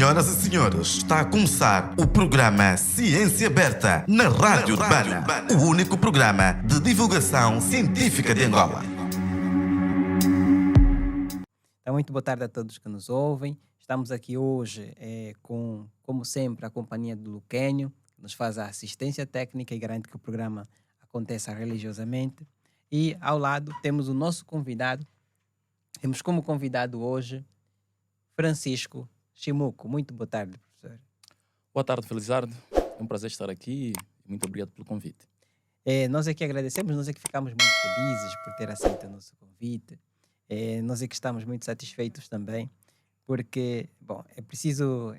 Senhoras e senhores, está a começar o programa Ciência Aberta na Rádio Urbana, o único programa de divulgação científica de Angola. Então, muito boa tarde a todos que nos ouvem. Estamos aqui hoje com, como sempre, a companhia do Luquenho, que nos faz a assistência técnica e garante que o programa aconteça religiosamente. E ao lado temos o nosso convidado. Temos como convidado hoje Francisco Chimuco. Muito boa tarde, professor. Boa tarde, Felizardo. É um prazer estar aqui e muito obrigado pelo convite. Nós é que agradecemos, nós é que ficamos muito felizes por ter aceito o nosso convite. Nós é que estamos muito satisfeitos também, porque, bom, é preciso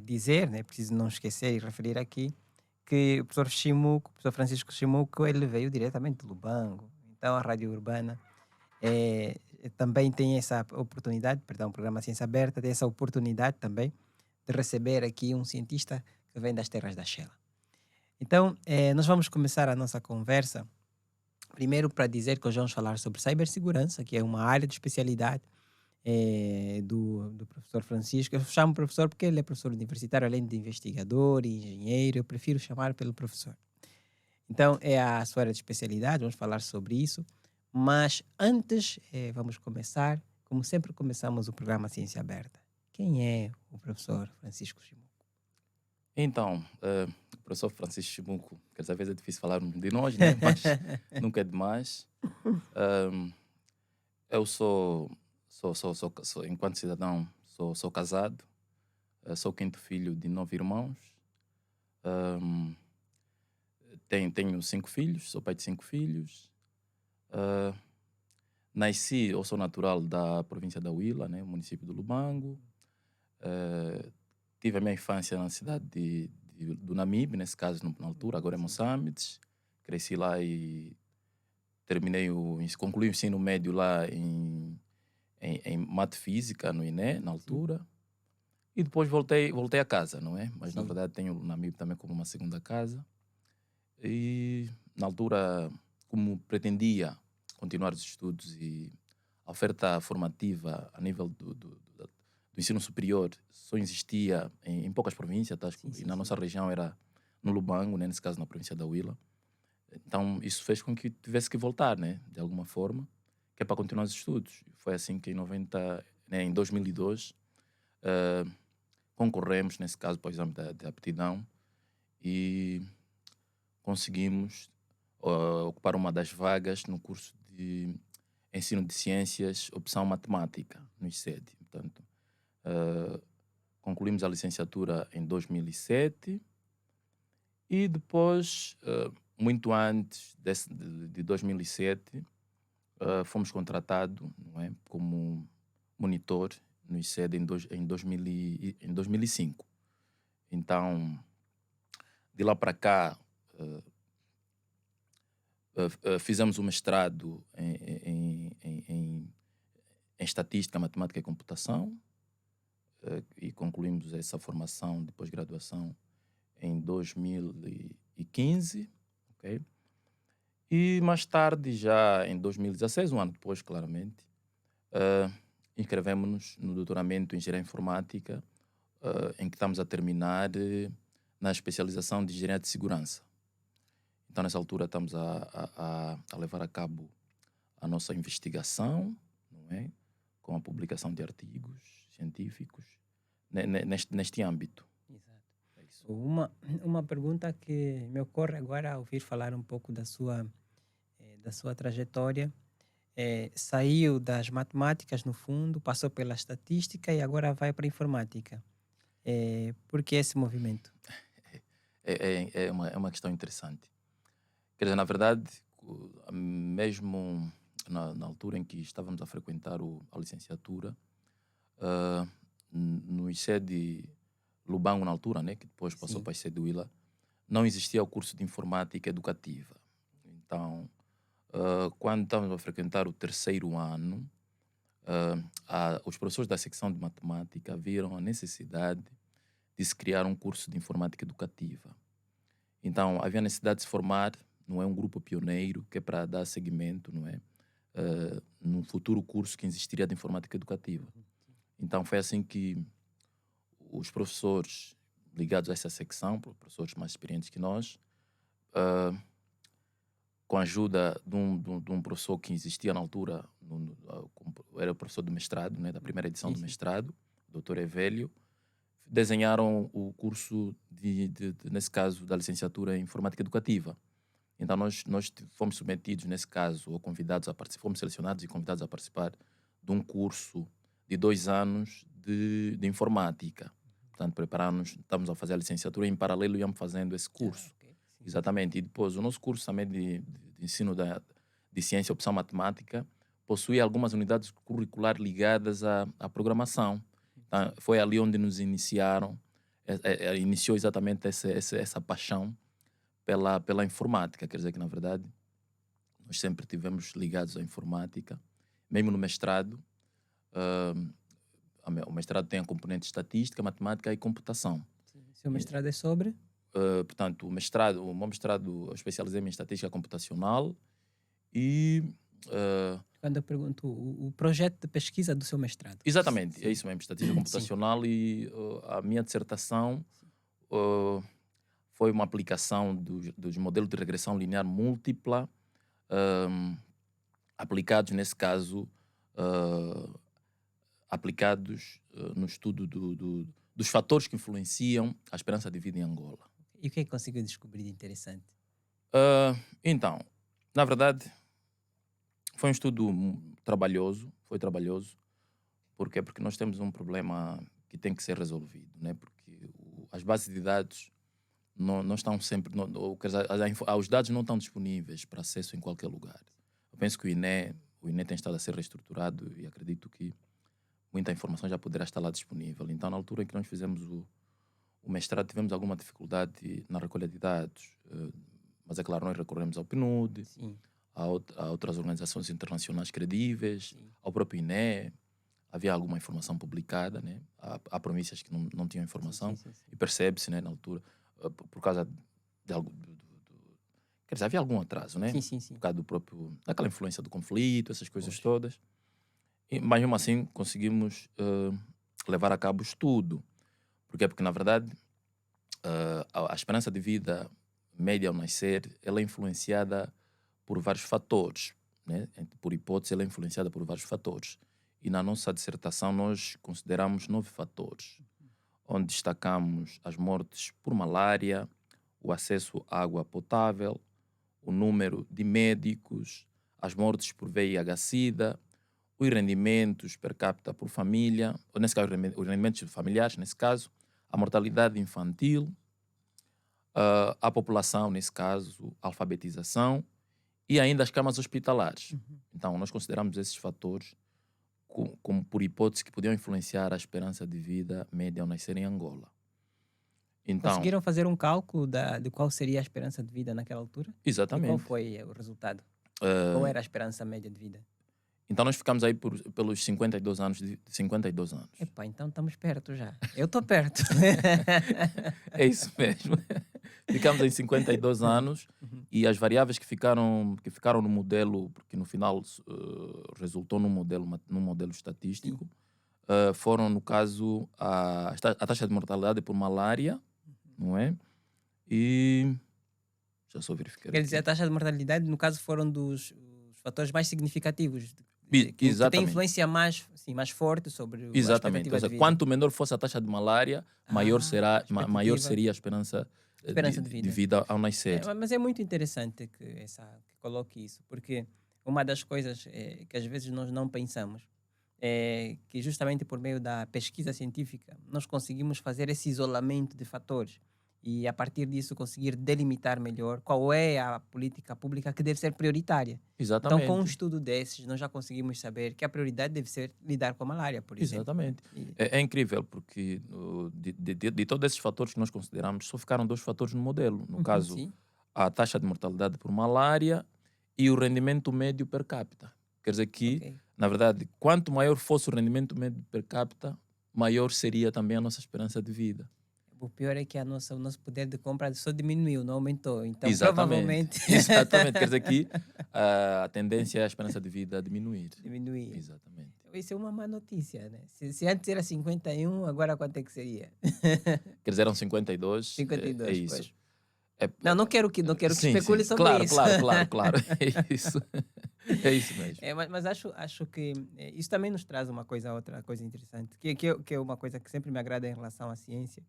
dizer, né, é preciso não esquecer e referir aqui que o professor Chimuco, o professor Francisco Chimuco, ele veio diretamente do Lubango. Então, a Rádio Urbana também tem essa oportunidade, perdão, o programa Ciência Aberta tem essa oportunidade também de receber aqui um cientista que vem das terras da Shela. Então, nós vamos começar a nossa conversa, primeiro para dizer que hoje vamos falar sobre cibersegurança, que é uma área de especialidade do professor Francisco. Eu chamo professor porque ele é professor universitário, além de investigador e engenheiro, eu prefiro chamar pelo professor. Então, é a sua área de especialidade, vamos falar sobre isso. Mas antes, vamos começar, como sempre começamos o programa Ciência Aberta. Quem é o professor Francisco Chimuco? Então, o professor Francisco Chimuco, que às vezes é difícil falar de nós, né? Mas nunca é demais. Eu enquanto cidadão, sou casado, sou o quinto filho de 9 irmãos. Tenho 5 filhos, sou pai de 5 filhos. Eu sou natural da província da Huila, né, município do Lubango. Tive a minha infância na cidade do Namibe, nesse caso, na altura, agora é Moçambique. Cresci lá e concluí o ensino médio lá em mate física, no INE, na altura. E depois voltei a casa, não é? Mas, na verdade, tenho o Namibe também como uma segunda casa. E, na altura, como pretendia continuar os estudos e a oferta formativa a nível do ensino superior só existia em poucas províncias, tá? E na nossa região era no Lubango, né? Nesse caso na província da Huila. Então isso fez com que tivesse que voltar, né? De alguma forma, que é para continuar os estudos. Foi assim que em 2002 concorremos, nesse caso, para o exame de aptidão e conseguimos ocupar uma das vagas no curso de ensino de ciências, opção matemática, no ICED. Portanto, concluímos a licenciatura em 2007 e depois, muito antes de 2007, fomos contratados, não é, como monitor no ICED em 2005. Então, de lá para cá, fizemos um mestrado em Estatística, Matemática e Computação e concluímos essa formação de pós-graduação em 2015, ok? E mais tarde, já em 2016, um ano depois, claramente, inscrevemos-nos no doutoramento em Engenharia Informática, em que estamos a terminar na especialização de Engenharia de Segurança. Então, nessa altura, estamos a levar a cabo a nossa investigação, não é? Com a publicação de artigos científicos neste âmbito. Exato. É isso. Uma pergunta que me ocorre agora ao ouvir falar um pouco da sua trajetória. Saiu das matemáticas, no fundo, passou pela estatística e agora vai para a informática. Por que esse movimento? É uma questão interessante. Quer dizer, na verdade, mesmo na altura em que estávamos a frequentar a licenciatura, no ICED Lubango, na altura, né, que depois passou para o ICED Huila, não existia o curso de informática educativa. Então, quando estávamos a frequentar o terceiro ano, os professores da secção de matemática viram a necessidade de se criar um curso de informática educativa. Então, havia a necessidade de se formar, não é, um grupo pioneiro que é para dar seguimento, não é, num futuro curso que existiria de informática educativa. Então, foi assim que os professores ligados a essa secção, professores mais experientes que nós, ah, com a ajuda de um professor que existia na altura, era o professor do mestrado, né, da primeira edição do mestrado, Dr. Evelio, desenharam o curso, nesse caso, da licenciatura em Informática Educativa. Então, nós fomos submetidos, nesse caso, ou convidados a participar, fomos selecionados e convidados a participar de um curso de 2 anos de informática. Portanto, preparamos, estamos a fazer a licenciatura e, em paralelo, íamos fazendo esse curso. Okay. Exatamente. E depois, o nosso curso também de ensino de ciência e opção matemática possui algumas unidades curriculares ligadas à programação. Então, foi ali onde nos iniciou exatamente essa paixão pela informática. Quer dizer que, na verdade, nós sempre tivemos ligados à informática. Mesmo no mestrado, o mestrado tem a componente estatística, matemática e computação. O seu mestrado é sobre? Portanto, o meu mestrado, eu especializei-me em estatística computacional e... Quando eu pergunto o projeto de pesquisa do seu mestrado. Exatamente, Sim. é isso mesmo, estatística computacional. E a minha dissertação foi uma aplicação dos modelos de regressão linear múltipla, aplicados, nesse caso, aplicados no estudo dos fatores que influenciam a esperança de vida em Angola. E o que é que conseguiu descobrir de interessante? Então, na verdade, foi um estudo trabalhoso, Porque nós temos um problema que tem que ser resolvido, né? Porque as bases de dados não estão sempre... os dados não estão disponíveis para acesso em qualquer lugar. Eu penso que o INE tem estado a ser reestruturado e acredito que muita informação já poderá estar lá disponível. Então, na altura em que nós fizemos o mestrado, tivemos alguma dificuldade na recolha de dados. Mas, é claro, nós recorremos ao PNUD, a outras organizações internacionais credíveis, ao próprio INE. Havia alguma informação publicada, né? Há províncias que não tinham informação. Sim. E percebe-se, né, na altura, por causa de algo... Quer dizer, havia algum atraso, né? Sim. Por causa daquela influência do conflito, essas coisas todas. Mas, mesmo assim, conseguimos levar a cabo o estudo. Por quê? Porque, na verdade, a esperança de vida média ao nascer, ela é influenciada por vários fatores, né? Por hipótese, ela é influenciada por vários fatores. E na nossa dissertação nós consideramos 9 fatores, onde destacamos as mortes por malária, o acesso à água potável, o número de médicos, as mortes por VIH-Sida, os rendimentos per capita por família, ou nesse caso os rendimentos familiares, nesse caso, a mortalidade infantil, a população, nesse caso, a alfabetização e ainda as camas hospitalares. Então, nós consideramos esses fatores como por hipótese que podiam influenciar a esperança de vida média ao nascer em Angola. Então, conseguiram fazer um cálculo de qual seria a esperança de vida naquela altura? Exatamente. E qual foi o resultado? Qual era a esperança média de vida? Então nós ficamos aí pelos 52 anos. 52 anos. Epá, então estamos perto já. Eu estou perto. É isso mesmo. Ficamos em 52 anos e as variáveis que ficaram no modelo, porque no final resultou num modelo estatístico, foram, no caso, a taxa de mortalidade por malária, não é? E... já só verificar. Quer dizer, a taxa de mortalidade, no caso, foram dos fatores mais significativos. Que tem influência mais forte sobre exatamente. a expectativa de vida. Quanto menor fosse a taxa de malária, maior seria a esperança de vida ao nascer. Mas é muito interessante que coloque isso, porque uma das coisas que às vezes nós não pensamos é que justamente por meio da pesquisa científica nós conseguimos fazer esse isolamento de fatores e a partir disso conseguir delimitar melhor qual é a política pública que deve ser prioritária. Exatamente. Então, com um estudo desses, nós já conseguimos saber que a prioridade deve ser lidar com a malária, por exemplo. Exatamente. É incrível, porque de todos esses fatores que nós consideramos, só ficaram 2 fatores no modelo. No caso, a taxa de mortalidade por malária e o rendimento médio per capita. Quer dizer que, na verdade, quanto maior fosse o rendimento médio per capita, maior seria também a nossa esperança de vida. O pior é que o nosso poder de compra só diminuiu, não aumentou. Então, exatamente. Provavelmente... Exatamente. Quer dizer que a tendência é a esperança de vida diminuir. Diminuir. Exatamente. Isso é uma má notícia, né? Se antes era 51, agora quanto é que seria? Quer dizer, eram 52, 52, é isso. pois. É, Não quero que sim, especule sim, sobre claro, isso. claro, claro, claro. É isso. É isso mesmo. Mas acho que isso também nos traz outra coisa interessante, que é uma coisa que sempre me agrada em relação à ciência,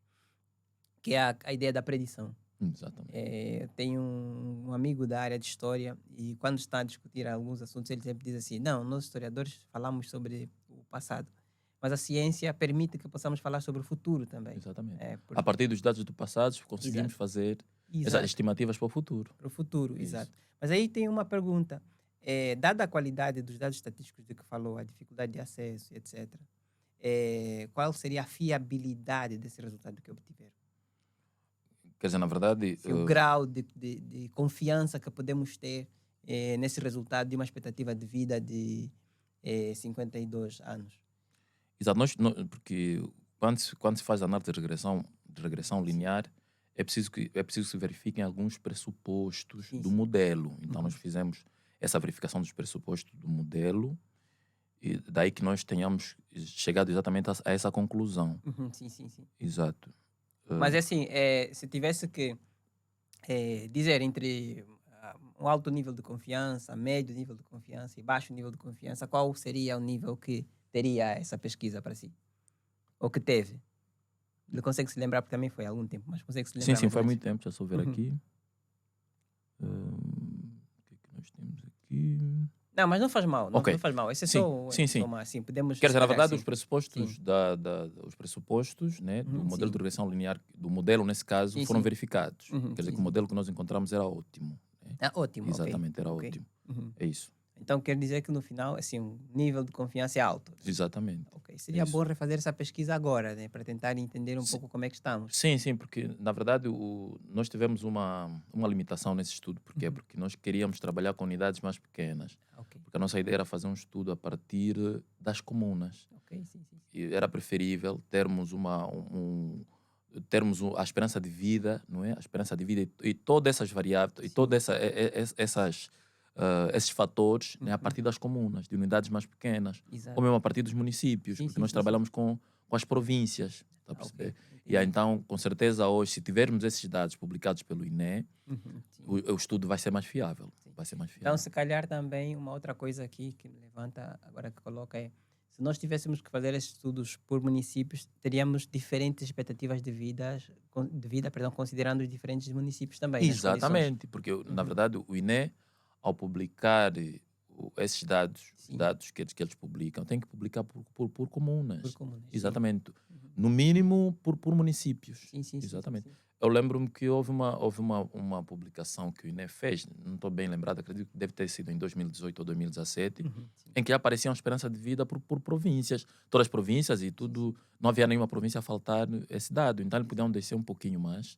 que é a ideia da predição. Exatamente. Eu tenho um amigo da área de história e quando está a discutir alguns assuntos, ele sempre diz assim: não, nós historiadores falamos sobre o passado, mas a ciência permite que possamos falar sobre o futuro também. Exatamente. É, A partir dos dados do passado, conseguimos Exato. fazer essas Exato. estimativas para o futuro. Para o futuro, Isso. exato. Mas aí tem uma pergunta. Dada a qualidade dos dados estatísticos de que falou, a dificuldade de acesso, etc., qual seria a fiabilidade desse resultado que obtiveram? Quer dizer, na verdade, O grau de confiança que podemos ter nesse resultado de uma expectativa de vida de 52 anos. exato, porque quando se faz análise de regressão linear, é preciso que se verifiquem alguns pressupostos Sim, do sim. modelo. Então, nós fizemos essa verificação dos pressupostos do modelo e daí que nós tenhamos chegado exatamente a essa conclusão. Sim, sim, sim. Exato. Mas assim, se tivesse que dizer entre um alto nível de confiança, médio nível de confiança e baixo nível de confiança, qual seria o nível que teria essa pesquisa para si? Ou que teve? Ele consegue se lembrar, porque também foi há algum tempo, mas consegue se lembrar Sim, mais ou foi há menos? muito tempo, já estou a ver aqui. O que é que nós temos aqui? Não, mas não faz mal, não, Ok. não faz mal. Esse é Sim, só, sim, sim. assim, podemos Quer dizer, na separar, verdade, sim. os pressupostos, Sim. os pressupostos, né, do modelo Sim. de regressão linear, do modelo nesse caso, Sim, foram sim. verificados. Quer dizer Sim, que o sim. modelo que nós encontramos era ótimo. Né? Ótimo, ok. Exatamente, era Ok. ótimo. É isso. Então quer dizer que no final, assim, o nível de confiança é alto. Exatamente. Ok. Seria isso. bom refazer essa pesquisa agora, né? Para tentar entender um pouco como é que estamos. Sim, sim, porque na verdade nós tivemos uma limitação nesse estudo. Por quê? Porque nós queríamos trabalhar com unidades mais pequenas. Ok. Porque a nossa ideia era fazer um estudo a partir das comunas. Ok, sim, sim. E era preferível termos a esperança de vida, não é? A esperança de vida e todas essas variáveis, e todas esses fatores, né? A partir das comunas, de unidades mais pequenas, Exato. ou mesmo a partir dos municípios, Sim, porque sim, nós sim, trabalhamos com as províncias, está a ok. perceber? E aí, então, com certeza, hoje, se tivermos esses dados publicados pelo INE, Sim. o estudo vai ser mais fiável. Vai ser mais Então, fiável. se calhar também uma outra coisa aqui que me levanta, agora que coloca é, se nós tivéssemos que fazer esses estudos por municípios, teríamos diferentes expectativas de vida, considerando os diferentes municípios também, nas condições. Exatamente, porque, na verdade, o INE, ao publicar esses dados, os Sim. dados que eles publicam, tem que publicar por comunas. Por comunas, sim. Exatamente. No mínimo, por municípios. Sim. Exatamente. Sim. Eu lembro-me que houve uma publicação que o INE fez, não estou bem lembrado, acredito que deve ter sido em 2018 ou 2017, em que aparecia uma esperança de vida por províncias. Todas as províncias e tudo, não havia nenhuma província a faltar esse dado. Então, eles podiam descer um pouquinho mais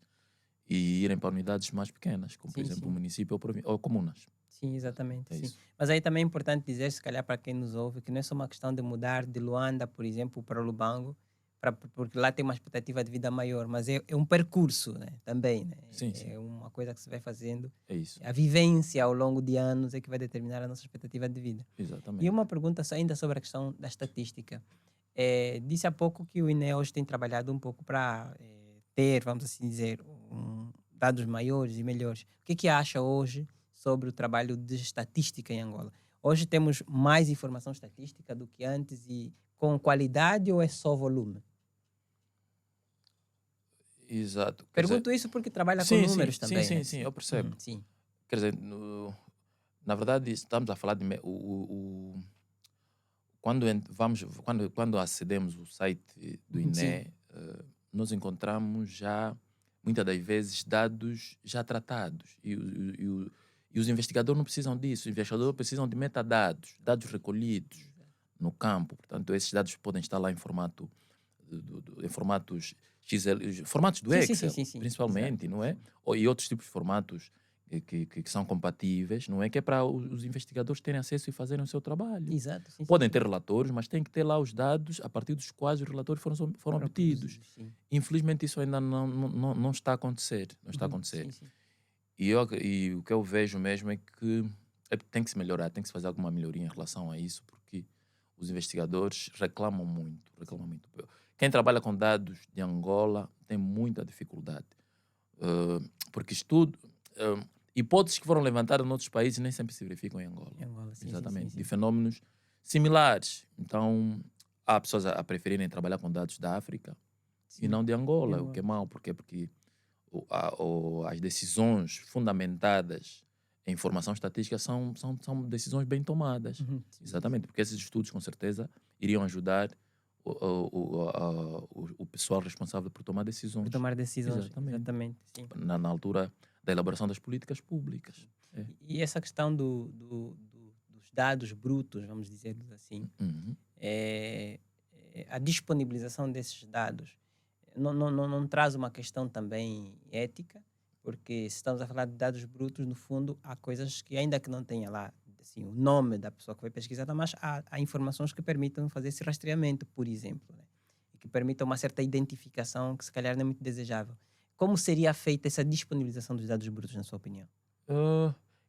e irem para unidades mais pequenas, como, por Sim, exemplo, sim. o município ou comunas. Sim, exatamente. É Sim. isso. Mas aí também é importante dizer, se calhar para quem nos ouve, que não é só uma questão de mudar de Luanda, por exemplo, para Lubango, porque lá tem uma expectativa de vida maior, mas é um percurso, né? Também. Né? Sim, É sim. uma coisa que se vai fazendo. É isso. A vivência ao longo de anos é que vai determinar a nossa expectativa de vida. Exatamente. E uma pergunta ainda sobre a questão da estatística. Disse há pouco que o INE hoje tem trabalhado um pouco para ter, vamos assim dizer, dados maiores e melhores. O que acha hoje sobre o trabalho de estatística em Angola? Hoje temos mais informação estatística do que antes e com qualidade ou é só volume? Exato. Pergunto isso porque trabalha com números também. Sim, né? sim, eu percebo. Sim. Quer dizer, na verdade, estamos a falar de... Quando acedemos ao site do INE, nós encontramos já, muitas das vezes, dados já tratados. E os investigadores não precisam disso. Os investigadores precisam de metadados, dados recolhidos no campo. Portanto, esses dados podem estar lá em formatos XL, formatos do Excel, Sim. principalmente, Exato. não é? E outros tipos de formatos que são compatíveis, não é? Que é para os investigadores terem acesso e fazerem o seu trabalho. Exato. Podem ter relatórios, mas tem que ter lá os dados a partir dos quais os relatórios foram obtidos. Infelizmente, isso ainda não está a acontecer. Não está a acontecer. Sim. E o que eu vejo mesmo é que tem que se melhorar, tem que se fazer alguma melhoria em relação a isso, porque os investigadores reclamam muito, reclamam muito. Quem trabalha com dados de Angola tem muita dificuldade, porque hipóteses que foram levantadas em outros países nem sempre se verificam em Angola. Em Angola, sim, Exatamente, sim. de fenômenos similares. Então, há pessoas a preferirem trabalhar com dados da África e não de Angola, o que é mau. Porque as decisões fundamentadas em informação estatística são decisões bem tomadas. Exatamente, porque esses estudos, com certeza, iriam ajudar o pessoal responsável por tomar decisões. Por tomar decisões, exatamente sim. Na altura da elaboração das políticas públicas. E essa questão dos dados brutos, vamos dizer assim, a disponibilização desses dados não traz uma questão também ética, porque se estamos a falar de dados brutos, no fundo, há coisas que, ainda que não tenha lá assim, o nome da pessoa que foi pesquisada, mas há informações que permitam fazer esse rastreamento, por exemplo, né? E que permitam uma certa identificação que se calhar não é muito desejável. Como seria feita essa disponibilização dos dados brutos, na sua opinião?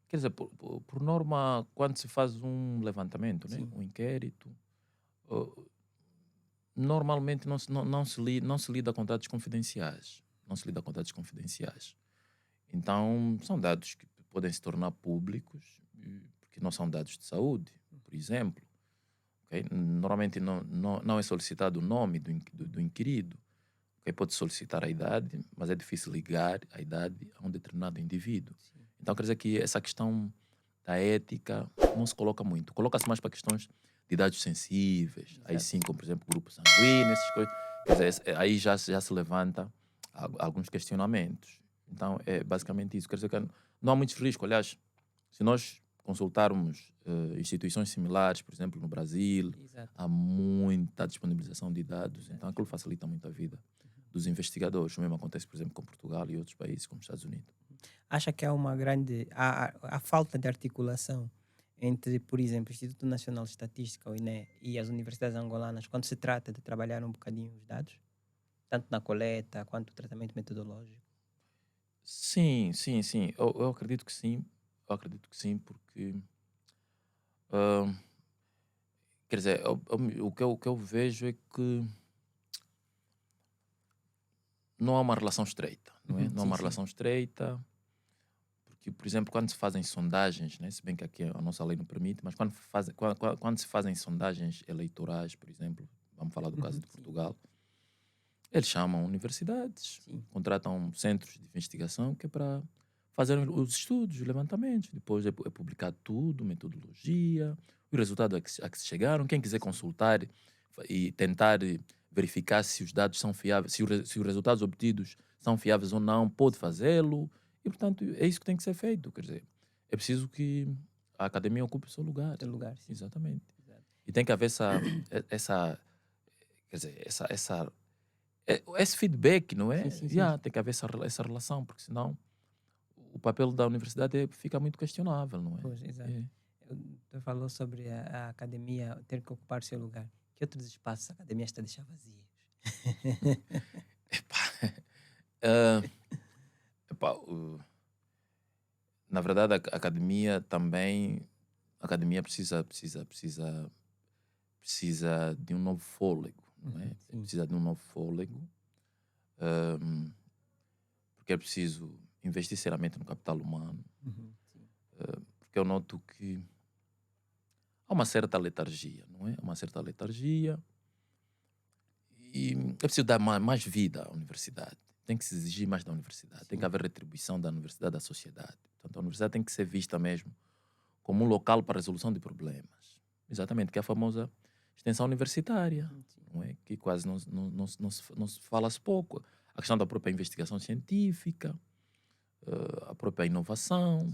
Quer dizer, por norma, quando se faz um levantamento, né, um inquérito, normalmente não se lida com dados confidenciais. Não se lida com dados confidenciais. Então, são dados que podem se tornar públicos, porque não são dados de saúde, por exemplo. Okay? Normalmente não é solicitado o nome do inquirido. Okay? Pode solicitar a idade, mas é difícil ligar a idade a um determinado indivíduo. Sim. Então, quer dizer que essa questão da ética não se coloca muito. Coloca-se mais para questões de dados sensíveis. Exato. Aí sim, como por exemplo, grupo sanguíneo, essas coisas. Quer dizer, aí já se levanta alguns questionamentos. Então, é basicamente isso. Quer dizer que não há muitos riscos. Aliás, se nós consultarmos instituições similares, por exemplo, no Brasil, exato, há muita disponibilização de dados. Exato. Então, aquilo facilita muito a vida dos investigadores. O mesmo acontece, por exemplo, com Portugal e outros países, como os Estados Unidos. Acha que há uma grande... a falta de articulação entre, por exemplo, o Instituto Nacional de Estatística, o INE, e as universidades angolanas, quando se trata de trabalhar um bocadinho os dados? Tanto na coleta, quanto no tratamento metodológico? Sim. Eu acredito que sim. Eu acredito que sim, porque... quer dizer, o que eu vejo é que não há uma relação estreita, não é? Não há uma relação estreita, porque, por exemplo, quando se fazem sondagens, né? Se bem que aqui a nossa lei não permite, mas quando se fazem sondagens eleitorais, por exemplo, vamos falar do caso de Portugal, eles chamam universidades, contratam centros de investigação que é para fazer os estudos, os levantamentos, depois é publicado tudo, metodologia, o resultado a que se chegaram. Quem quiser consultar e tentar verificar se os dados são fiáveis, se os resultados obtidos são fiáveis ou não, pode fazê-lo. E, portanto, é isso que tem que ser feito. Quer dizer, é preciso que a academia ocupe o seu lugar. Seu lugar, sim. Exatamente. Exato. E tem que haver esse feedback, não é? Sim. Tem que haver essa relação, porque senão o papel da universidade fica muito questionável, não é? Pois, exato. Tu falou sobre a academia ter que ocupar o seu lugar. Que outros espaços a academia está a deixar vazios? Na verdade, a academia também... A academia precisa de um novo fôlego, não é? Precisa de um novo fôlego, porque é preciso investir seriamente no capital humano, porque eu noto que há uma certa letargia, não é? Uma certa letargia, e é preciso dar mais vida à universidade. Tem que se exigir mais da universidade. Tem que haver retribuição da universidade à sociedade. Portanto, a universidade tem que ser vista mesmo como um local para a resolução de problemas. Exatamente, que é a famosa extensão universitária, não é? Que quase não se fala-se pouco. A questão da própria investigação científica, a própria inovação.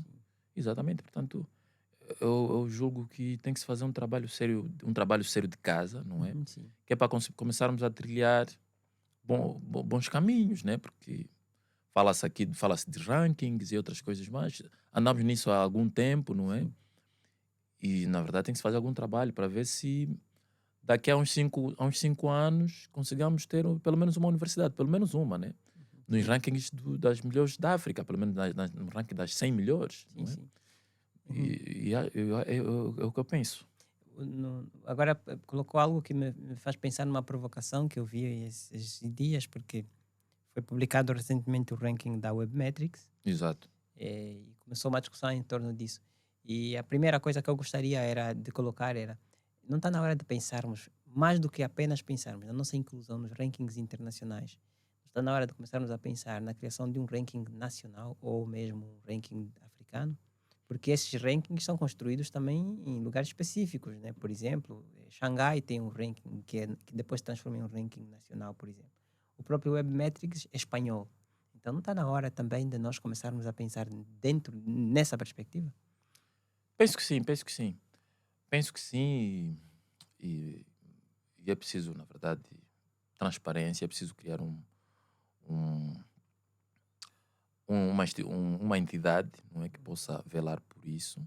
Exatamente, portanto, eu julgo que tem que se fazer um trabalho sério de casa, não é? Que é para começarmos a trilhar bons caminhos, né? Porque fala-se de rankings e outras coisas mais. Andamos nisso há algum tempo, não é? E, na verdade, tem que se fazer algum trabalho para ver se daqui a uns 5 anos consigamos ter pelo menos uma universidade, pelo menos uma, né? Nos rankings das melhores da África, pelo menos no ranking das 100 melhores. Não é? E é o que eu penso. agora colocou algo que me faz pensar numa provocação que eu vi esses dias, porque foi publicado recentemente o ranking da Webmetrics, Exato. e começou uma discussão em torno disso. E a primeira coisa que eu gostaria era de colocar era, não está na hora de pensarmos, mais do que apenas pensarmos na nossa inclusão nos rankings internacionais, está na hora de começarmos a pensar na criação de um ranking nacional ou mesmo um ranking africano, porque esses rankings são construídos também em lugares específicos, né? Por exemplo, Xangai tem um ranking que depois se transforma em um ranking nacional, por exemplo. O próprio Webmetrics é espanhol. Então não está na hora também de nós começarmos a pensar dentro, nessa perspectiva? Penso que sim, penso que sim. Penso que sim e é preciso, na verdade, transparência, é preciso criar um, uma entidade, não é, que possa velar por isso,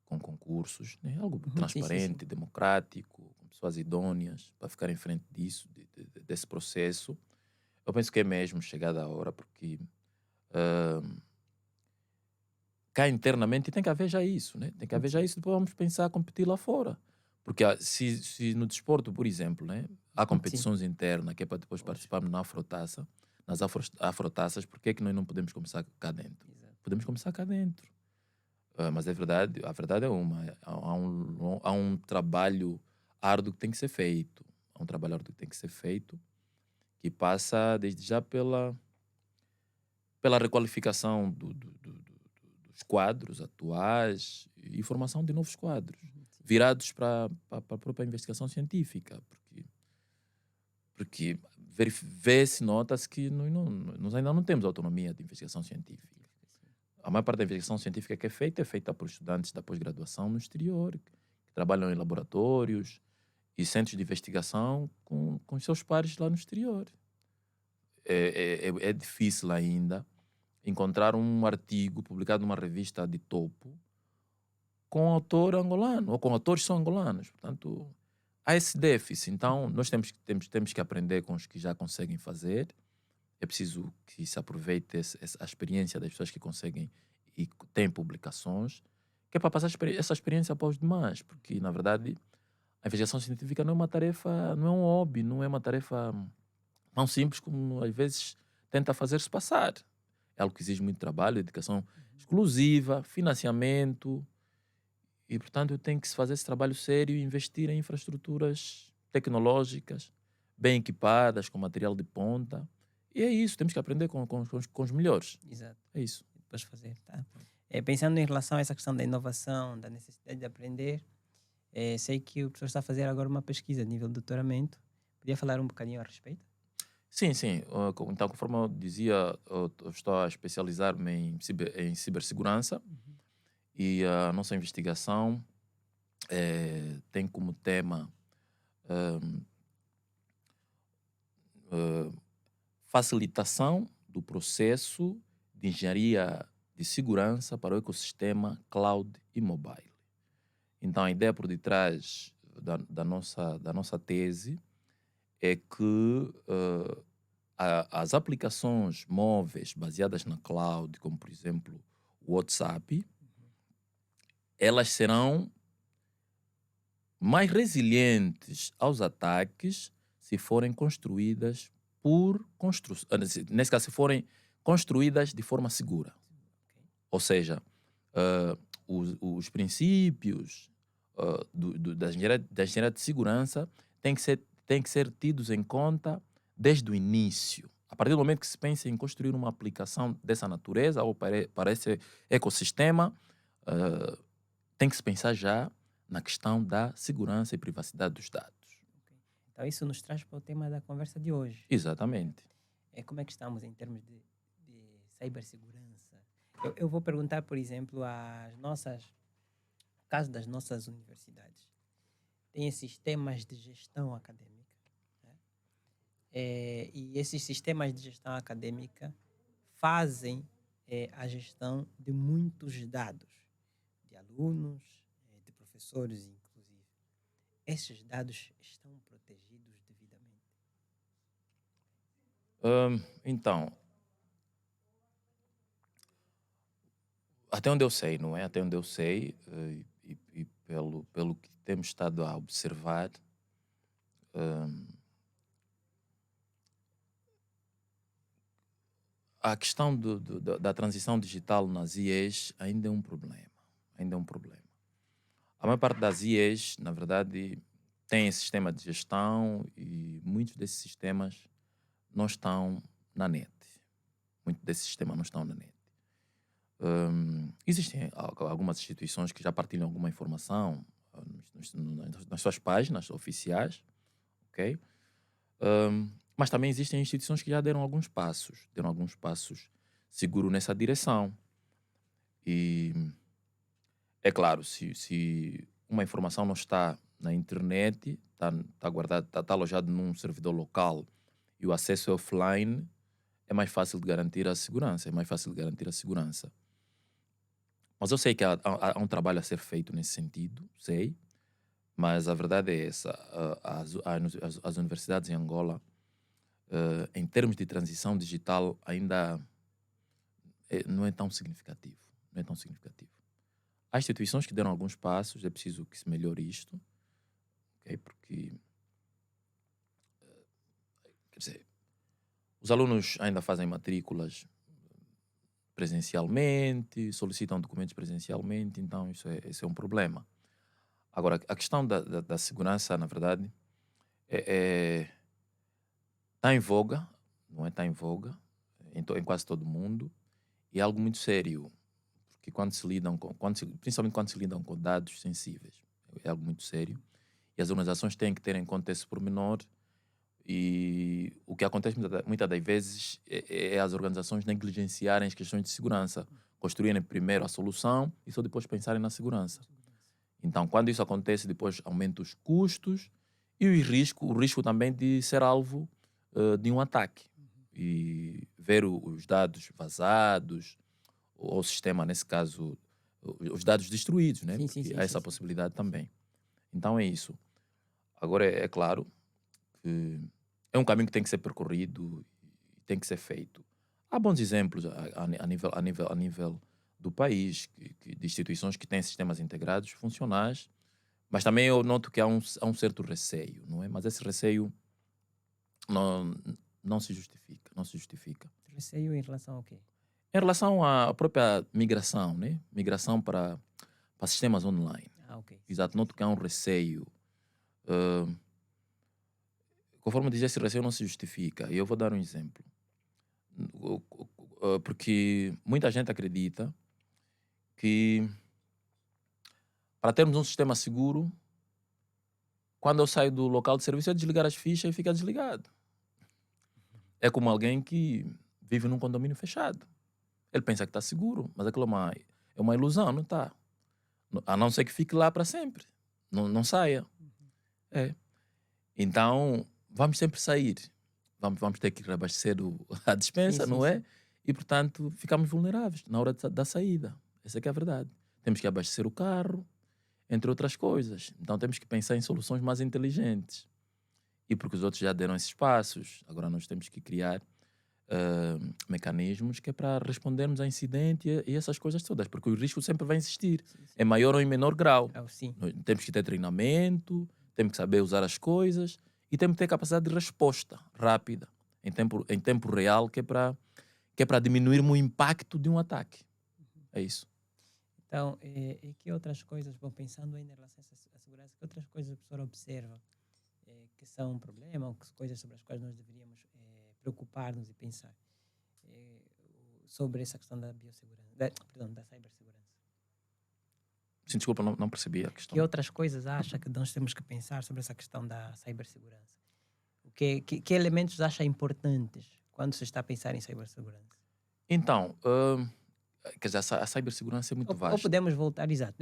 com concursos, né? Algo Uhum, sim, sim, sim. transparente, democrático, com pessoas idôneas para ficar em frente disso, desse processo. Eu penso que é mesmo chegada a hora, porque ah, cá internamente tem que haver já isso, né? Tem que haver já isso, depois vamos pensar a competir lá fora. Porque se no desporto, por exemplo, né, há Sim, competições internas que é para depois pois, participarmos na Afrotaça, nas Afrotaças, por que é que nós não podemos começar cá dentro? exato. Podemos começar cá dentro. Mas é verdade, a verdade é uma. Há um trabalho árduo que tem que ser feito. Há um trabalho árduo que tem que ser feito, que passa desde já pela requalificação dos quadros atuais e formação de novos quadros, Uhum, sim. virados para a própria investigação científica, porque vê-se, nota-se que nós ainda não temos autonomia de investigação científica. A maior parte da investigação científica que é feita por estudantes da pós-graduação no exterior, que trabalham em laboratórios e centros de investigação com os seus pares lá no exterior. É difícil ainda encontrar um artigo publicado numa revista de topo com autor angolano ou com autores que são angolanos. Portanto, há esse déficit. Então, nós temos que aprender com os que já conseguem fazer. É preciso que se aproveite a experiência das pessoas que conseguem e têm publicações, que é para passar essa experiência para os demais, porque, na verdade, a investigação científica não é uma tarefa, não é um hobby, não é uma tarefa tão simples como às vezes tenta fazer-se passar. É algo que exige muito trabalho, dedicação exclusiva, financiamento, e, portanto, tem que se fazer esse trabalho sério e investir em infraestruturas tecnológicas, bem equipadas, com material de ponta. E é isso, temos que aprender com os melhores. Exato. É isso. E depois fazer, tá? Pensando em relação a essa questão da inovação, da necessidade de aprender, sei que o professor está a fazer agora uma pesquisa a nível de doutoramento. Podia falar um bocadinho a respeito? Sim, sim. Então, conforme eu dizia, eu estou a especializar-me em cibersegurança Uhum. e a nossa investigação tem como tema hum, eh, facilitação do processo de engenharia de segurança para o ecossistema cloud e mobile. Então, a ideia por detrás da nossa tese é que as aplicações móveis baseadas na cloud, como por exemplo o WhatsApp, elas serão mais resilientes aos ataques se forem construídas nesse caso, se forem construídas de forma segura. Ok. Ou seja, os princípios da engenharia de segurança têm que ser tidos em conta desde o início. A partir do momento que se pensa em construir uma aplicação dessa natureza ou para esse ecossistema, tem que se pensar já na questão da segurança e privacidade dos dados. Ok. Então, isso nos traz para o tema da conversa de hoje. Exatamente. Como é que estamos em termos de cibersegurança? Eu vou perguntar, por exemplo, no caso das nossas universidades, têm sistemas de gestão acadêmica, né? E esses sistemas de gestão acadêmica fazem a gestão de muitos dados, de alunos, de professores, inclusive. Esses dados estão protegidos devidamente? Então, até onde eu sei, não é? Até onde eu sei, e pelo que temos estado a observar, hum, a questão da transição digital nas IEs ainda é um problema. Ainda é um problema. A maior parte das IEs, na verdade, tem esse sistema de gestão e muitos desses sistemas não estão na net. Muitos desses sistemas não estão na net. Existem algumas instituições que já partilham alguma informação nas suas páginas oficiais, ok? Mas também existem instituições que já deram alguns passos seguros nessa direção. E é claro, se uma informação não está na internet, está guardado, está alojado num servidor local e o acesso é offline, é mais fácil de garantir a segurança. Mas eu sei que há um trabalho a ser feito nesse sentido, sei, mas a verdade é essa. As universidades em Angola, em termos de transição digital, ainda não é tão significativo. Não é tão significativo. Há instituições que deram alguns passos, é preciso que se melhore isto, okay? Porque, quer dizer, os alunos ainda fazem matrículas presencialmente, solicitam documentos presencialmente, então esse é um problema. Agora, a questão da segurança, na verdade, está em voga, não é? Está em voga em quase todo mundo e é algo muito sério, porque principalmente quando se lidam com dados sensíveis, é algo muito sério e as organizações têm que ter em conta esse pormenor. E o que acontece muitas das vezes é as organizações negligenciarem as questões de segurança, construírem primeiro a solução e só depois pensarem na segurança. Então, quando isso acontece, depois aumenta os custos e o risco também de ser alvo de um ataque. E ver os dados vazados, ou o sistema, nesse caso, os dados destruídos, né? Porque há essa possibilidade também. Então é isso. Agora é claro que é um caminho que tem que ser percorrido e tem que ser feito. Há bons exemplos a nível do país, de instituições que têm sistemas integrados funcionais, mas também eu noto que há um certo receio, não é? Mas esse receio não se justifica, não se justifica. Receio em relação ao quê? Em relação à própria migração, né? Migração para sistemas online. Ok. Exato, noto que há um receio. Conforme diz, esse receio não se justifica. E eu vou dar um exemplo. Porque muita gente acredita que para termos um sistema seguro, quando eu saio do local de serviço, é desligar as fichas e fica desligado. É como alguém que vive num condomínio fechado. Ele pensa que está seguro, mas aquilo é uma ilusão, não está. A não ser que fique lá para sempre. Não saia. É. Então, vamos sempre sair. Vamos ter que reabastecer a despensa, não é? E, portanto, ficamos vulneráveis na hora da saída. Essa é que é a verdade. Temos que abastecer o carro, entre outras coisas. Então, temos que pensar em soluções mais inteligentes. E porque os outros já deram esses passos, agora nós temos que criar mecanismos que é para respondermos a incidente e essas coisas todas, porque o risco sempre vai existir. Em maior ou em menor grau. Temos que ter treinamento, temos que saber usar as coisas e temos que ter capacidade de resposta rápida, em tempo real, que é para diminuir o impacto de um ataque. É isso. Então, e que outras coisas, bom, pensando ainda em relação à segurança, que outras coisas a pessoa observa que são um problema ou que coisas sobre as quais nós deveríamos preocupar-nos e pensar sobre essa questão da biossegurança, da cibersegurança? Sim, desculpa, não percebi a questão. Que outras coisas acha que nós temos que pensar sobre essa questão da cibersegurança? Que elementos acha importantes quando se está a pensar em cibersegurança? Então, quer dizer, a cibersegurança é muito vasta. Ou podemos voltar, exato.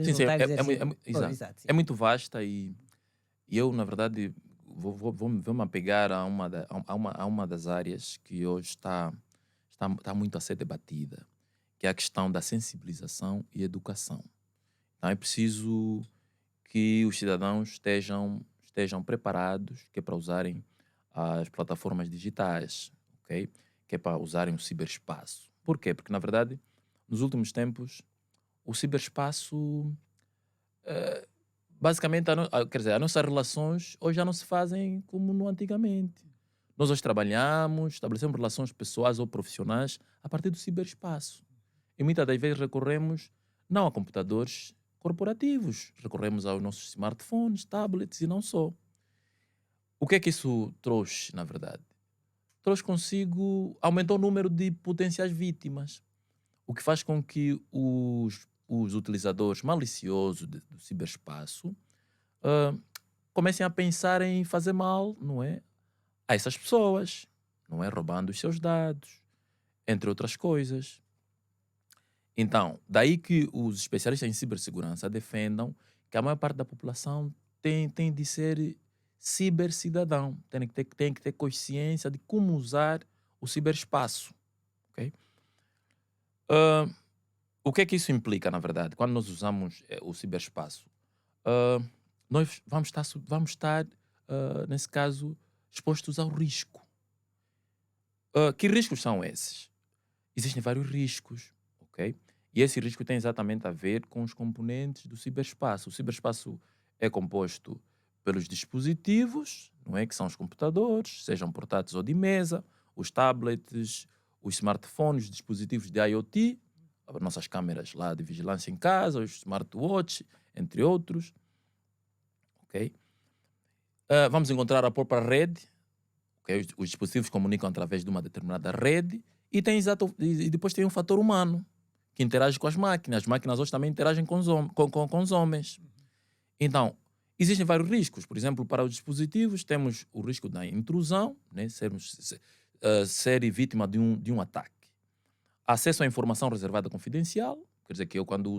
É muito vasta e eu, na verdade, vou me apegar a uma das áreas que hoje está muito a ser debatida, que é a questão da sensibilização e educação. Então é preciso que os cidadãos estejam preparados, que é para usarem as plataformas digitais, ok? Que é para usarem o ciberespaço. Por quê? Porque, na verdade, nos últimos tempos, o ciberespaço basicamente, quer dizer, as nossas relações hoje já não se fazem como no antigamente. Nós hoje trabalhamos, estabelecemos relações pessoais ou profissionais a partir do ciberespaço. E muitas das vezes recorremos não a computadores corporativos, recorremos aos nossos smartphones, tablets e não só. O que é que isso trouxe, na verdade? Trouxe consigo, aumentou o número de potenciais vítimas, o que faz com que os utilizadores maliciosos do ciberespaço comecem a pensar em fazer mal, não é? A essas pessoas, não é? Roubando os seus dados, entre outras coisas. Então, daí que os especialistas em cibersegurança defendam que a maior parte da população tem de ser cibercidadão, tem que ter consciência de como usar o ciberespaço. Ok? Ah, o que é que isso implica, na verdade? Quando nós usamos o ciberespaço, nós vamos estar nesse caso, expostos ao risco. Que riscos são esses? Existem vários riscos, ok? E esse risco tem exatamente a ver com os componentes do ciberespaço. O ciberespaço é composto pelos dispositivos, não é? Que são os computadores, sejam portáteis ou de mesa, os tablets, os smartphones, os dispositivos de IoT, as nossas câmeras lá de vigilância em casa, os smartwatches, entre outros, ok? Vamos encontrar a própria rede, okay? Os dispositivos comunicam através de uma determinada rede e depois tem um fator humano que interage com as máquinas. As máquinas hoje também interagem com os homens. Então, existem vários riscos. Por exemplo, para os dispositivos temos o risco da intrusão, né? Ser vítima de um ataque. Acesso à informação reservada confidencial, quer dizer que eu quando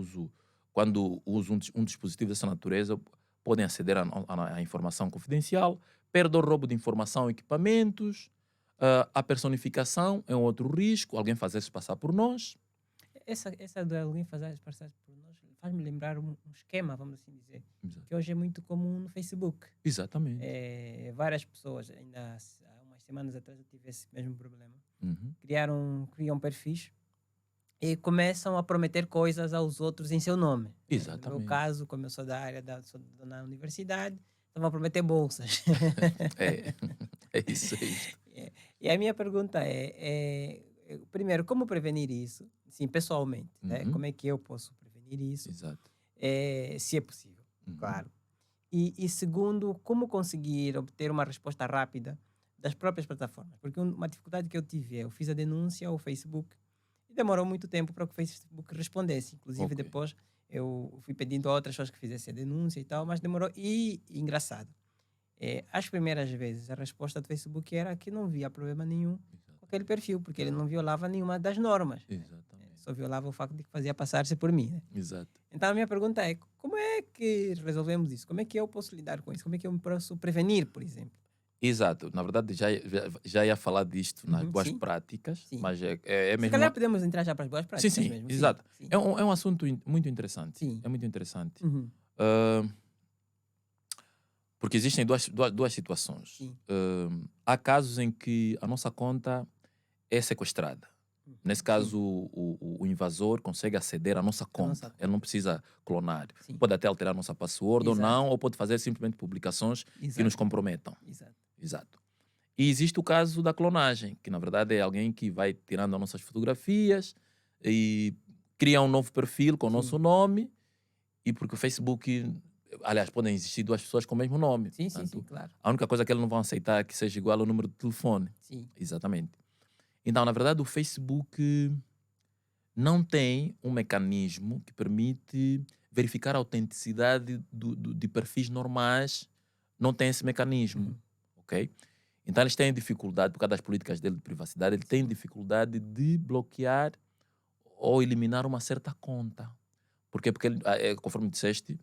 uso um dispositivo dessa natureza, podem aceder à informação confidencial. Perda ou roubo de informação e equipamentos. A personificação é um outro risco, alguém fazer-se passar por nós. Essa de alguém fazer passar por nós faz-me lembrar um esquema, vamos assim dizer, Exato. que hoje é muito comum no Facebook. Exatamente. Várias pessoas, ainda há umas semanas atrás eu tive esse mesmo problema, Uhum. criam perfis e começam a prometer coisas aos outros em seu nome. No Exatamente. meu caso, como eu sou da área sou na universidade, estavam a prometer bolsas. É isso aí. E a minha pergunta primeiro, como prevenir isso? Sim, pessoalmente, né? Uhum. Como é que eu posso prevenir isso? Exato. Se é possível, Uhum. claro. E segundo, como conseguir obter uma resposta rápida das próprias plataformas? Porque uma dificuldade que eu tive eu fiz a denúncia ao Facebook e demorou muito tempo para que o Facebook respondesse. Inclusive, Ok. depois eu fui pedindo a outras pessoas que fizessem a denúncia e tal, mas demorou. E engraçado, as primeiras vezes a resposta do Facebook era que não via problema nenhum com aquele perfil, porque ele não violava nenhuma das normas. Exatamente. Só violava o facto de que fazia passar-se por mim. Né? Exato. Então a minha pergunta é, como é que resolvemos isso? Como é que eu posso lidar com isso? Como é que eu me posso prevenir, por exemplo? Exato. Na verdade, já ia falar disto nas boas sim. práticas, Sim. mas é Se mesmo. calhar podemos entrar já para as boas práticas Sim, mesmo. exato. Sim. É um assunto muito interessante. Sim. É muito interessante. Uhum. Porque existem duas situações. Sim. Há casos em que a nossa conta é sequestrada. Nesse caso, o invasor consegue aceder à nossa conta. Ele não precisa clonar. Sim. Pode até alterar a nossa password ou não, ou pode fazer simplesmente publicações que nos comprometam. Exato. E existe o caso da clonagem, que na verdade é alguém que vai tirando as nossas fotografias e cria um novo perfil com o nosso nome, e porque o Facebook... Aliás, podem existir duas pessoas com o mesmo nome. Sim, claro. A única coisa que eles não vão aceitar é que seja igual ao número de telefone. Sim. Exatamente. Então, na verdade, o Facebook não tem um mecanismo que permite verificar a autenticidade de perfis normais. Não tem esse mecanismo, ok? Então, eles têm dificuldade, por causa das políticas dele de privacidade, ele tem dificuldade de bloquear ou eliminar uma certa conta. Por quê? Porque, conforme disseste,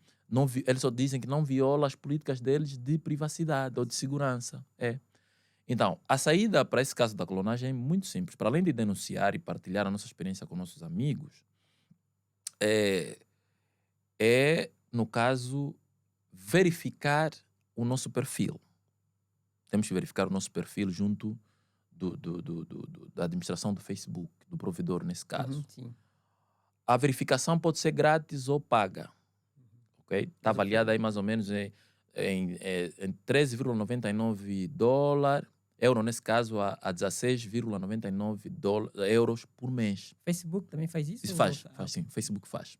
eles só dizem que não viola as políticas deles de privacidade ou de segurança. Então, a saída para esse caso da clonagem é muito simples. Para além de denunciar e partilhar a nossa experiência com nossos amigos, no caso, verificar o nosso perfil. Temos que verificar o nosso perfil junto da administração do Facebook, do provedor nesse caso. Sim. A verificação pode ser grátis ou paga. ok? Está avaliada aí mais ou menos em 13,99 dólares, euro nesse caso, a 16,99 euros por mês. Facebook também faz isso? Isso ou- faz Ah, sim, ok. o Facebook faz.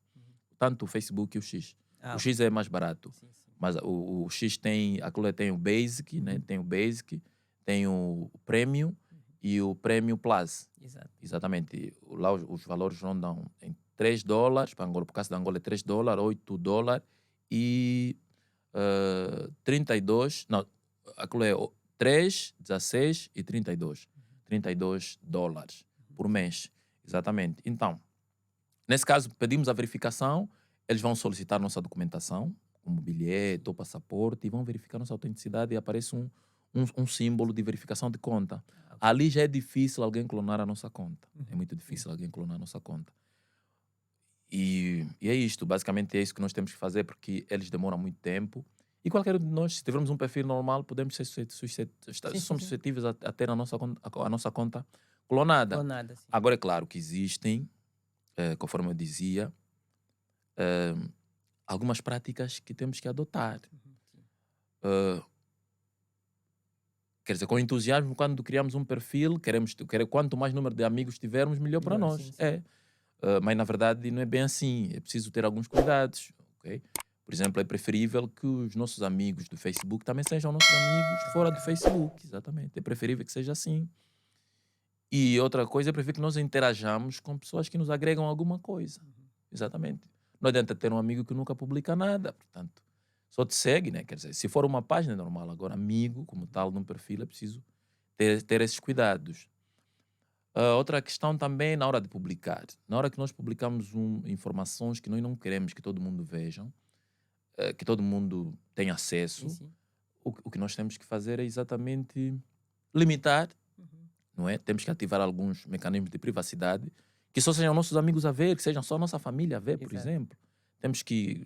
Tanto o Facebook e o X. Ah, O ok. X é mais barato, Sim, sim. mas o X tem o Basic, né? Tem o Basic, tem o Premium e o Premium Plus. Exato. Exatamente. Lá os valores rondam em 3 dólares, para Angola, por causa da Angola é 3 dólares, 8 dólares e 32, não, aquilo é 3, 16 e 32. 32 dólares por mês. Exatamente. Então, nesse caso, pedimos a verificação, eles vão solicitar nossa documentação, como bilhete ou passaporte, e vão verificar nossa autenticidade e aparece um símbolo de verificação de conta. Ali já é difícil alguém clonar a nossa conta. É muito difícil alguém clonar a nossa conta. E é isto, basicamente é isso que nós temos que fazer, porque eles demoram muito tempo. E qualquer um de nós, se tivermos um perfil normal, podemos ser somos suscetíveis a ter a nossa conta clonada. Clonada, sim. Agora, é claro que existem, conforme eu dizia, algumas práticas que temos que adotar. Quer dizer, com entusiasmo, quando criamos um perfil, quanto mais número de amigos tivermos, melhor para Melhor, nós. sim, sim. Mas na verdade não é bem assim. É preciso ter alguns cuidados. Okay? Por exemplo, é preferível que os nossos amigos do Facebook também sejam nossos amigos fora do Facebook. Exatamente. É preferível que seja assim. E outra coisa, é preferível que nós interajamos com pessoas que nos agregam alguma coisa. Exatamente. Não adianta ter um amigo que nunca publica nada. Portanto, só te segue, né? Quer dizer, se for uma página é normal. Agora, amigo, como tal, num perfil, é preciso ter esses cuidados. Outra questão também na hora de publicar. Na hora que nós publicamos informações que nós não queremos que todo mundo veja, que todo mundo tenha acesso, Sim, sim. o que nós temos que fazer é exatamente limitar, não é? Temos que ativar alguns mecanismos de privacidade que só sejam nossos amigos a ver, que sejam só nossa família a ver, por Exato. exemplo. Temos que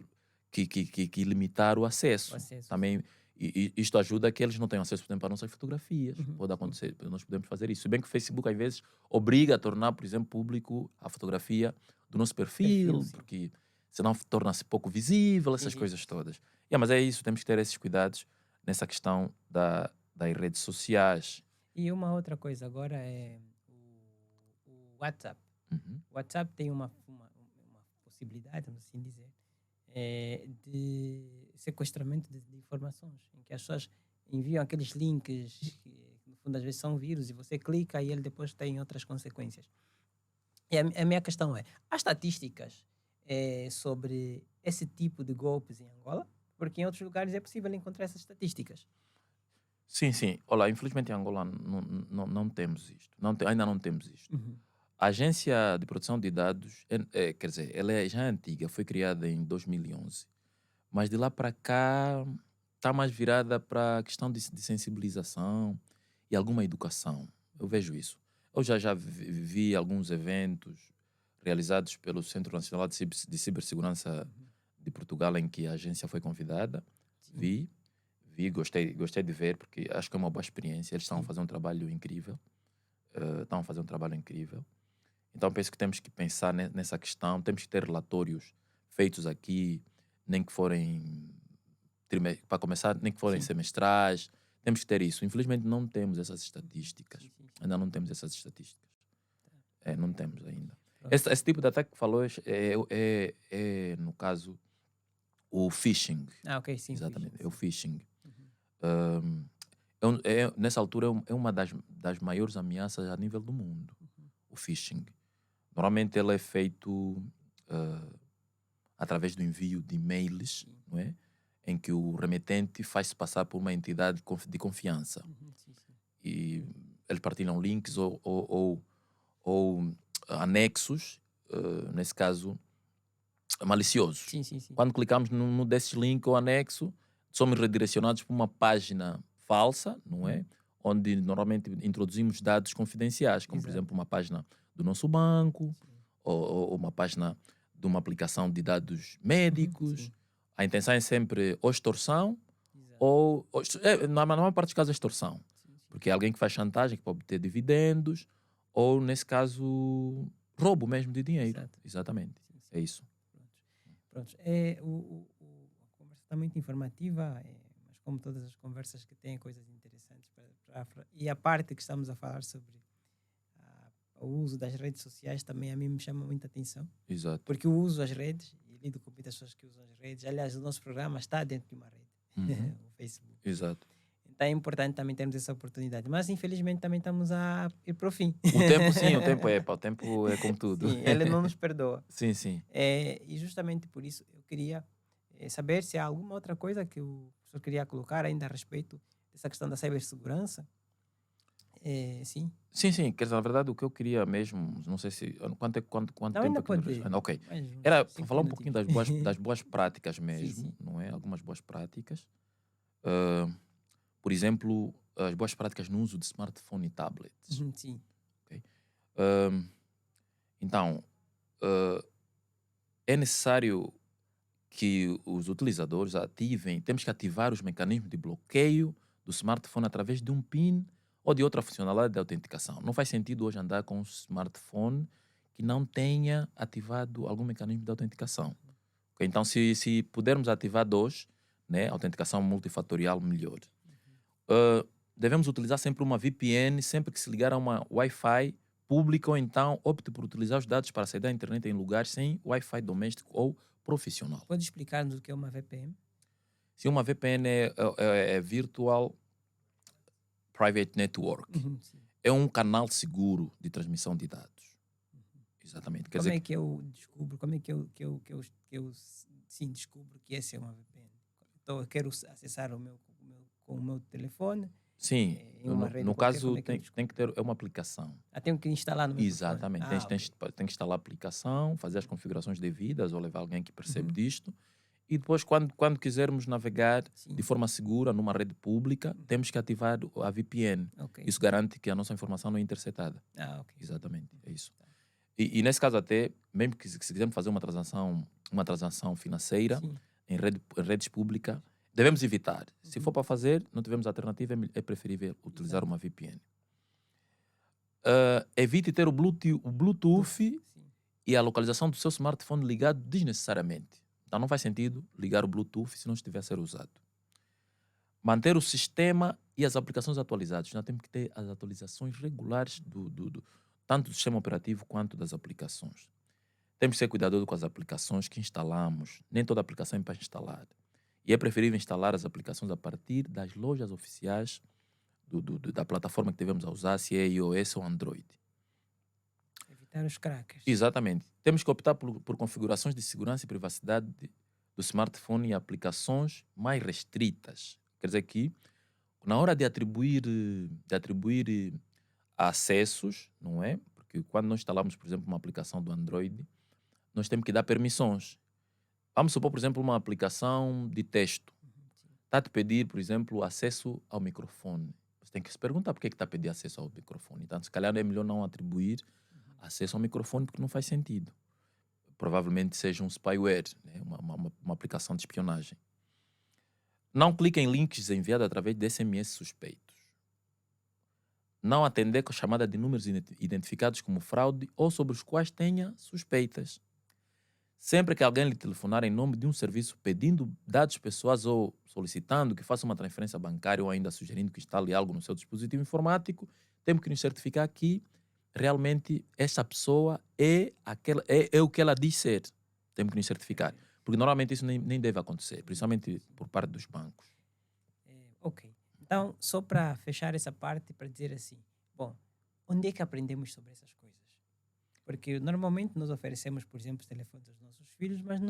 limitar o acesso. O acesso, Também, e isto ajuda a que eles não tenham acesso, por exemplo, às nossas fotografias. Uhum, Pode acontecer, nós podemos fazer isso. Se bem que o Facebook, às vezes, obriga a tornar, por exemplo, público a fotografia do nosso perfil, sim. porque senão torna-se pouco visível, essas Sim. coisas todas. Mas é isso, temos que ter esses cuidados nessa questão das redes sociais. E uma outra coisa agora é o WhatsApp. Uhum. O WhatsApp tem uma possibilidade, vamos assim dizer, de sequestramento de informações, em que as pessoas enviam aqueles links que, no fundo, às vezes são vírus, e você clica e ele depois tem outras consequências. E a minha questão é, há estatísticas sobre esse tipo de golpes em Angola? Porque em outros lugares é possível encontrar essas estatísticas. Sim, sim. Olha, infelizmente em Angola não temos isto. Ainda não temos isto. A Agência de Proteção de Dados, quer dizer, ela já é antiga, foi criada em 2011. Mas de lá para cá está mais virada para a questão de sensibilização e alguma educação. Eu vejo isso. Eu já vi alguns eventos realizados pelo Centro Nacional de Cibersegurança de Portugal, em que a agência foi convidada. Vi, gostei de ver, porque acho que é uma boa experiência. Eles estão a fazer um trabalho incrível. Então penso que temos que pensar nessa questão. Temos que ter relatórios feitos aqui, nem que forem, para começar, nem que forem semestrais. Temos que ter isso. Infelizmente não temos essas estatísticas. Ainda não temos essas estatísticas. Não temos ainda. Esse tipo de ataque que falou é no caso, o phishing. Ok, sim. Exatamente, Phishing, é o phishing. Nessa altura é uma das maiores ameaças a nível do mundo, o phishing. Normalmente ele é feito através do envio de e-mails, não é? Em que o remetente faz-se passar por uma entidade de confiança. E eles partilham links ou anexos, nesse caso, maliciosos. Sim. Quando clicamos no desses link ou anexo, somos redirecionados para uma página falsa, não é? Onde normalmente introduzimos dados confidenciais, como por exemplo uma página do nosso banco ou uma página de uma aplicação de dados médicos. A intenção é sempre ou extorsão ou na maior parte dos casos, extorsão. Porque é alguém que faz chantagem, que pode obter dividendos, ou nesse caso, roubo mesmo de dinheiro. Exatamente. É isso. Pronto. altamente informativa, mas como todas as conversas que têm coisas interessantes e a parte que estamos a falar sobre o uso das redes sociais também a mim me chama muita atenção, Exato. porque eu uso as redes e lido com muitas pessoas que usam as redes. Aliás, o nosso programa está dentro de uma rede, o Facebook. Exato. Então é importante também termos essa oportunidade, mas infelizmente também estamos a ir para o fim. O tempo, sim, o tempo é como tudo. Sim, ele não nos perdoa. Sim, sim. E justamente por isso eu queria saber se há alguma outra coisa que o professor queria colocar ainda a respeito dessa questão da cibersegurança. Sim. Sim, sim. Quer dizer, na verdade, o que eu queria mesmo, não sei se. Quanto Não, tempo ainda é que nos pode. resta? Ok. Mais uns Era para 5 falar um pouquinho minutinhos. das boas práticas mesmo, sim. não é? Algumas boas práticas. Ah, por exemplo, as boas práticas no uso de smartphone e tablets. Sim. Ah, então, é necessário que os utilizadores temos que ativar os mecanismos de bloqueio do smartphone através de um PIN ou de outra funcionalidade de autenticação. Não faz sentido hoje andar com um smartphone que não tenha ativado algum mecanismo de autenticação. Ok? Então, se pudermos ativar dois, né, autenticação multifatorial, melhor. Devemos utilizar sempre uma VPN sempre que se ligar a uma Wi-Fi pública, ou então opte por utilizar os dados para aceder à internet em lugares sem Wi-Fi doméstico ou profissional. Pode explicar-nos o que é uma VPN? Se uma VPN é Virtual Private Network, Sim. é um canal seguro de transmissão de dados. Exatamente. Quer Como dizer é que eu descubro? Como é que eu sim, descubro que essa é uma VPN? Então eu quero acessar com o meu telefone. sim, Em uma rede no qualquer, caso como é que eu tem que ter uma aplicação. tenho que instalar no meu telefone. Exatamente. Tem que instalar a aplicação, fazer as configurações devidas ou levar alguém que percebe disto. E depois, quando quisermos navegar Sim. de forma segura numa rede pública, temos que ativar a VPN. Ok. Isso garante que a nossa informação não é interceptada. Ok. Exatamente, é isso. E nesse caso até, mesmo que se quisermos fazer uma transação financeira Sim. em redes públicas, devemos evitar. Se for para fazer, não tivermos alternativa, é preferível utilizar uma VPN. Evite ter o Bluetooth Sim. e a localização do seu smartphone ligado desnecessariamente. Então não faz sentido ligar o Bluetooth se não estiver a ser usado. Manter o sistema e as aplicações atualizados. Nós temos que ter as atualizações regulares tanto do sistema operativo quanto das aplicações. Temos que ser cuidadosos com as aplicações que instalamos. Nem toda aplicação é para instalar. E é preferível instalar as aplicações a partir das lojas oficiais da plataforma que devemos usar, se é iOS ou Android. Evitar os crackers. Exatamente. Temos que optar por configurações de segurança e privacidade do smartphone e aplicações mais restritas. Quer dizer que, na hora de atribuir acessos, não é? Porque quando nós instalamos, por exemplo, uma aplicação do Android, nós temos que dar permissões. Vamos supor, por exemplo, uma aplicação de texto. Está a te pedir, por exemplo, acesso ao microfone. Você tem que se perguntar por que está a pedir acesso ao microfone. Então, se calhar é melhor não atribuir acesso ao microfone, porque não faz sentido. Provavelmente seja um spyware, né? uma aplicação de espionagem. Não clique em links enviados através de SMS suspeitos. Não atender com chamada de números identificados como fraude ou sobre os quais tenha suspeitas. Sempre que alguém lhe telefonar em nome de um serviço pedindo dados pessoais ou solicitando que faça uma transferência bancária ou ainda sugerindo que instale algo no seu dispositivo informático, temos que nos certificar que realmente essa pessoa é o que ela diz ser. Temos que nos certificar. Porque normalmente isso nem deve acontecer, principalmente por parte dos bancos. Ok. Então, só para fechar essa parte, para dizer assim, bom, onde é que aprendemos sobre essas coisas? Porque normalmente nós oferecemos, por exemplo, os telefones aos nossos filhos, mas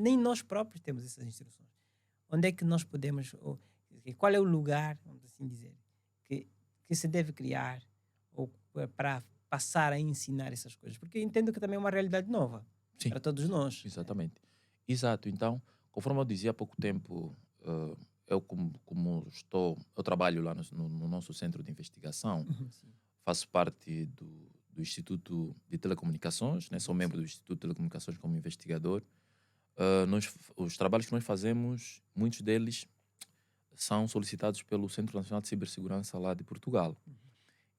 nem nós próprios temos essas instruções. Onde é que nós podemos, qual é o lugar, vamos assim dizer, que se deve criar ou para passar a ensinar essas coisas? Porque eu entendo que também é uma realidade nova. Sim. Para todos nós. Exatamente. Exato. Então, conforme eu dizia há pouco tempo, eu eu trabalho lá no nosso centro de investigação, faço parte do Instituto de Telecomunicações, né? Sou membro do Instituto de Telecomunicações como investigador. Os trabalhos que nós fazemos, muitos deles são solicitados pelo Centro Nacional de Cibersegurança lá de Portugal.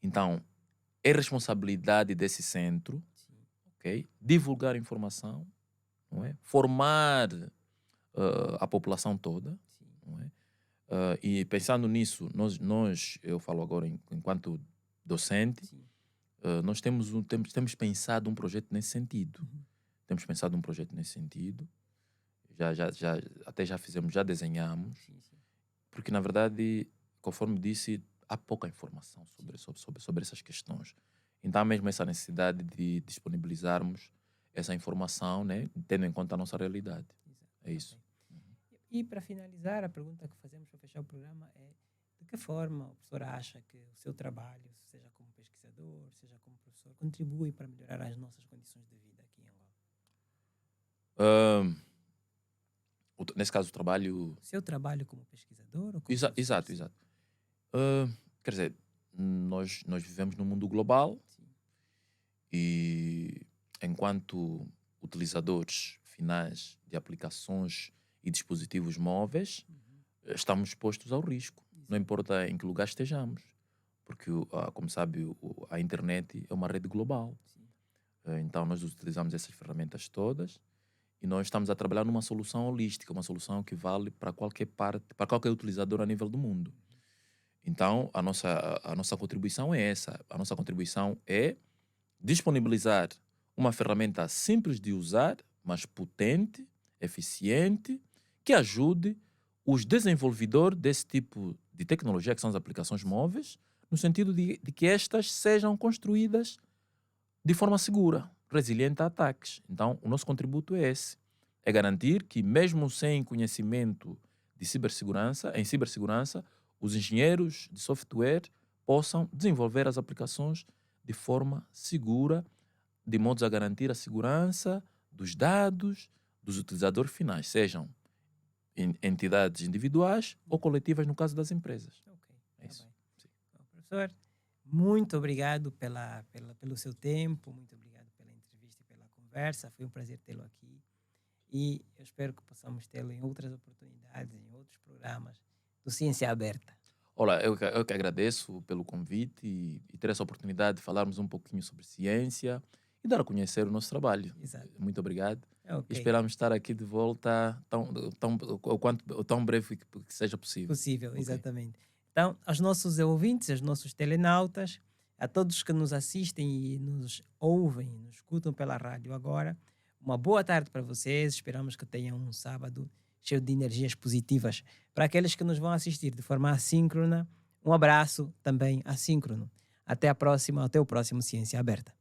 Então, é responsabilidade desse centro, okay, divulgar informação, não é? Formar a população toda. Sim. Não é? E pensando nisso, eu falo agora enquanto docente, Sim. nós temos pensado um projeto nesse sentido. Uhum. Temos pensado um projeto nesse sentido. Até já fizemos, já desenhamos, Sim, sim. porque na verdade, conforme disse, há pouca informação sobre essas questões. Então há mesmo essa necessidade de disponibilizarmos essa informação, né, tendo em conta a nossa realidade. Exato. É isso. Ok. E para finalizar, a pergunta que fazemos para fechar o programa é: de que forma o professor acha que o seu trabalho, seja como pesquisador, seja como professor, contribui para melhorar as nossas condições de vida aqui em Angola? Ahm, Nesse caso, o trabalho. O seu trabalho como pesquisador ou como professor? Exato, Sim. exato. Quer dizer, nós vivemos num mundo global Sim. e, enquanto utilizadores finais de aplicações e dispositivos móveis, Uhum. estamos expostos ao risco, não Exato. importa em que lugar estejamos, porque, como sabe, a internet é uma rede global. Sim. Então, nós utilizamos essas ferramentas todas e nós estamos a trabalhar numa solução holística, uma solução que vale para qualquer parte, para qualquer utilizador a nível do mundo. Então, a nossa contribuição é essa. A nossa contribuição é disponibilizar uma ferramenta simples de usar, mas potente, eficiente, que ajude os desenvolvedores desse tipo de tecnologia, que são as aplicações móveis, no sentido de que estas sejam construídas de forma segura, resiliente a ataques. Então, o nosso contributo é esse. É garantir que, mesmo sem conhecimento de cibersegurança, os engenheiros de software possam desenvolver as aplicações de forma segura, de modo a garantir a segurança dos dados dos utilizadores finais, sejam entidades individuais ou coletivas, no caso das empresas. Ok, É tá isso. bem. Sim. Então, professor, muito obrigado pelo seu tempo, muito obrigado pela entrevista e pela conversa. Foi um prazer tê-lo aqui. E eu espero que possamos tê-lo em outras oportunidades, em outros programas do Ciência Aberta. Olá, eu que agradeço pelo convite e ter essa oportunidade de falarmos um pouquinho sobre ciência e dar a conhecer o nosso trabalho. Exato. Muito obrigado. Ok. Esperamos estar aqui de volta o quão breve que seja possível. Possível, Ok. exatamente. Então, aos nossos ouvintes, aos nossos telenautas, a todos que nos assistem e nos ouvem, nos escutam pela rádio agora, uma boa tarde para vocês. Esperamos que tenham um sábado cheio de energias positivas. Para aqueles que nos vão assistir de forma assíncrona, um abraço também assíncrono. Até a próxima, até o próximo Ciência Aberta.